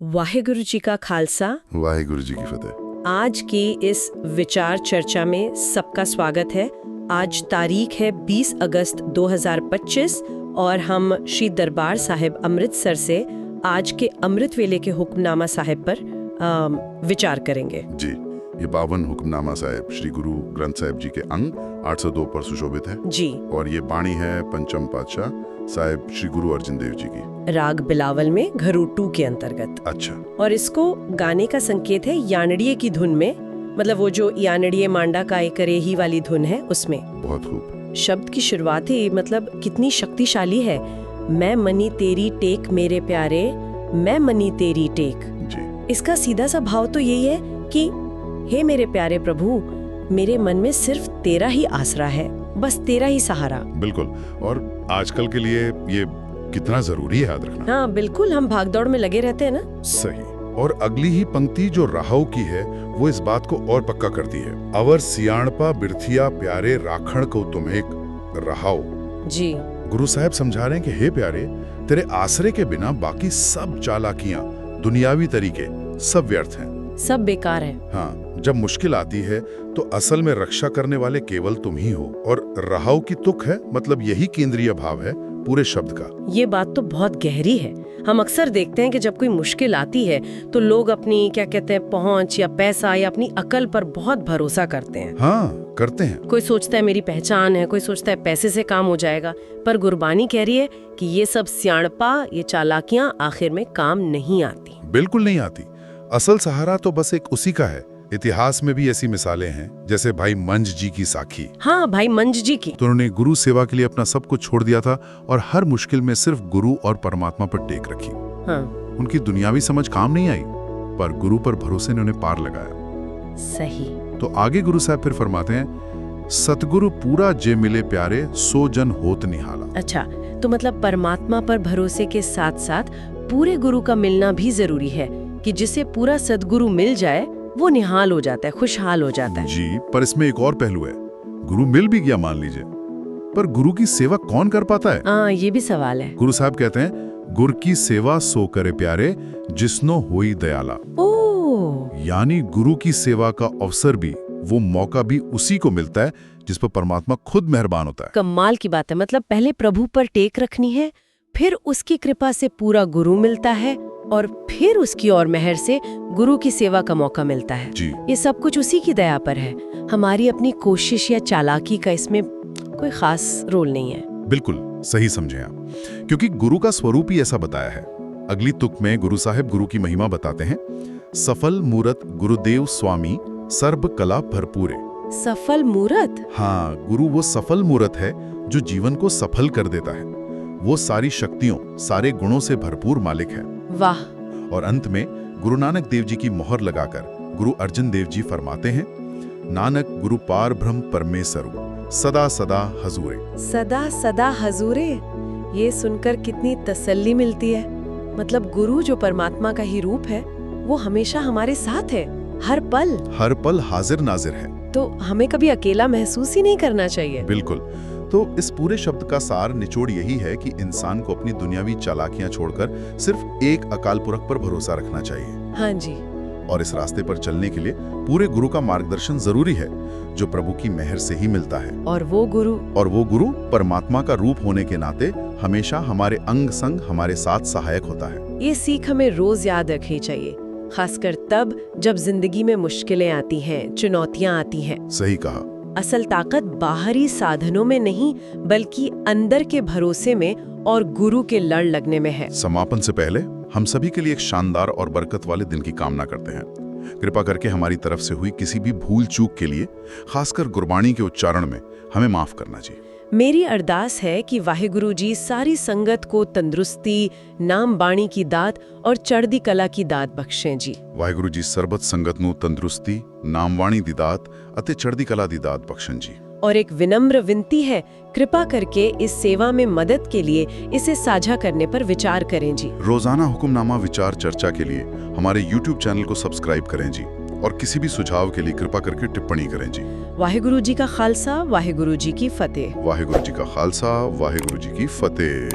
वाहेगुरु जी का खालसा। वाहेगुरु जी की फतेह। आज की इस विचार चर्चा में सबका स्वागत है। आज तारीख है 20 अगस्त 2025 और हम श्री दरबार साहिब अमृतसर से आज के अमृत वेले के हुक्मनामा साहिब पर विचार करेंगे। जी, ये 52 हुक्मनामा साहिब श्री गुरु ग्रंथ साहिब जी के अंग 802 पर सुशोभित है जी। और ये बाणी है पंचम पातशाह साहिब श्री गुरु अर्जन देव जी की, राग बिलावल में घरूटू के अंतर्गत। अच्छा। और इसको गाने का संकेत है यानड़िये की धुन में, मतलब वो जो यानड़िये मांडा का एक रेही वाली धुन है उसमें। बहुत खूब। शब्द की शुरुआत ही मतलब कितनी शक्तिशाली है। मैं मनी तेरी टेक मेरे प्यारे, मैं मनी तेरी टेक जी। इसका सीधा सा भाव तो यही है कि हे मेरे प्यारे प्रभु, मेरे मन में सिर्फ तेरा ही आसरा है, बस तेरा ही सहारा। बिल्कुल। और आजकल के लिए ये कितना जरूरी है याद रखना। हाँ बिल्कुल, हम भागदौड़ में लगे रहते हैं ना। सही। और अगली ही पंक्ति जो राहव की है वो इस बात को और पक्का करती है। अवर सियाणपा बिरथिया प्यारे राखण को तुम एक राहव जी। गुरु साहब समझा रहे हैं कि हे प्यारे, तेरे आसरे के बिना बाकी सब चालाकियां, दुनियावी तरीके सब व्यर्थ हैं, सब बेकार है। हाँ, जब मुश्किल आती है तो असल में रक्षा करने वाले केवल तुम ही हो। और राहव की तुक है, मतलब यही केंद्रीय भाव है पूरे शब्द का। ये बात तो बहुत गहरी है। हम अक्सर देखते हैं कि जब कोई मुश्किल आती है तो लोग अपनी क्या कहते हैं पहुंच या पैसा या अपनी अकल पर बहुत भरोसा करते हैं। हाँ, करते हैं। कोई सोचता है मेरी पहचान है, कोई सोचता है पैसे से काम हो जाएगा। पर गुरबानी कह रही है कि ये सब सियाणपा, ये चालाकियां आखिर में काम नहीं आती। बिल्कुल नहीं आती। असल सहारा तो बस एक उसी का है। इतिहास में भी ऐसी मिसालें हैं, जैसे भाई मंज जी की साखी। हाँ, भाई मंज जी की। तो उन्होंने गुरु सेवा के लिए अपना सब कुछ छोड़ दिया था और हर मुश्किल में सिर्फ गुरु और परमात्मा पर टेक रखी। हाँ। उनकी दुनियावी समझ काम नहीं आई, पर गुरु पर भरोसे ने उन्हें पार लगाया। सही। तो आगे गुरु साहब फिर फरमाते हैं, सतगुरु पूरा जे मिले प्यारे, सो जन होत निहाला। अच्छा, तो मतलब परमात्मा पर भरोसे के साथ साथ पूरे गुरु का मिलना भी जरूरी है कि जिसे पूरा सदगुरु मिल जाए वो निहाल हो जाता है, खुशहाल हो जाता है। जी, पर इसमें एक और पहलू है। गुरु मिल भी गया मान लीजिए, पर गुरु की सेवा कौन कर पाता है? हाँ, ये भी सवाल है। गुरु साहब कहते हैं, गुर की सेवा सो करे प्यारे, जिसनो होई दयाला। ओह। यानी गुरु की सेवा का अवसर भी, वो मौका भी उसी को मिलता है जिस पर परमात्मा खुद मेहरबान होता है। कमाल की बात है। मतलब पहले प्रभु पर टेक रखनी है, फिर उसकी कृपा से पूरा गुरु मिलता है और फिर उसकी और मेहर से गुरु की सेवा का मौका मिलता है। जी। ये सब कुछ उसी की दया पर है। हमारी अपनी कोशिश या चालाकी का इसमें कोई खास रोल नहीं है। बिल्कुल सही समझे आप, क्योंकि गुरु का स्वरूप ही ऐसा बताया है। अगली तुक में गुरु साहिब गुरु की महिमा बताते हैं, सफल मूरत गुरुदेव स्वामी सर्ब कला भरपूरे। सफल मूरत? हाँ, गुरु वो सफल मूरत है जो जीवन को सफल कर देता है। वो सारी शक्तियों, सारे गुणों से भरपूर मालिक है। वाह। और अंत में गुरु नानक देव जी की मोहर लगाकर गुरु अर्जन देव जी फरमाते हैं, नानक गुरु पार ब्रह्म परमेसरु सदा सदा हजूरे। सदा सदा हजूरे। ये सुनकर कितनी तसल्ली मिलती है। मतलब गुरु जो परमात्मा का ही रूप है, वो हमेशा हमारे साथ है, हर पल हाजिर नाजिर है। तो हमें कभी अकेला महसूस ही नहीं करना चाहिए। बिल्कुल। तो इस पूरे शब्द का सार निचोड़ यही है कि इंसान को अपनी दुनियावी चालाकियां छोड़कर सिर्फ एक अकाल पुरख पर भरोसा रखना चाहिए। हाँ जी। और इस रास्ते पर चलने के लिए पूरे गुरु का मार्गदर्शन जरूरी है, जो प्रभु की मेहर से ही मिलता है। और वो गुरु परमात्मा का रूप होने के नाते हमेशा हमारे अंग संग हमारे साथ सहायक होता है। ये सीख हमें रोज याद रखनी चाहिए, खासकर तब जब जिंदगी में मुश्किलें आती हैं, चुनौतियां आती हैं। सही कहा। असल ताकत बाहरी साधनों में नहीं, बल्कि अंदर के भरोसे में और गुरु के लड़ लगने में है। समापन से पहले हम सभी के लिए एक शानदार और बरकत वाले दिन की कामना करते हैं। कृपा करके हमारी तरफ से हुई किसी भी भूल चूक के लिए, खासकर गुरबाणी के उच्चारण में, हमें माफ करना जी। मेरी अरदास है कि वाहेगुरु जी सारी संगत को तंदुरुस्ती, नाम बाणी की दात और चढ़दी कला की दात बख्शें जी। वाहेगुरु जी सरबत संगत नू तंदुरुस्ती, नामवाणी दी दात अते चढ़दी कला दी दात बख्शें जी। और एक विनम्र विनती है, कृपा करके इस सेवा में मदद के लिए इसे साझा करने पर विचार करें जी। रोजाना हुक्मनामा विचार चर्चा के लिए हमारे YouTube चैनल को सब्सक्राइब करें जी, और किसी भी सुझाव के लिए कृपा करके टिप्पणी करें जी। वाहेगुरु जी का खालसा, वाहेगुरु जी की फतेह। वाहेगुरु जी का खालसा, वाहेगुरु जी की फतेह।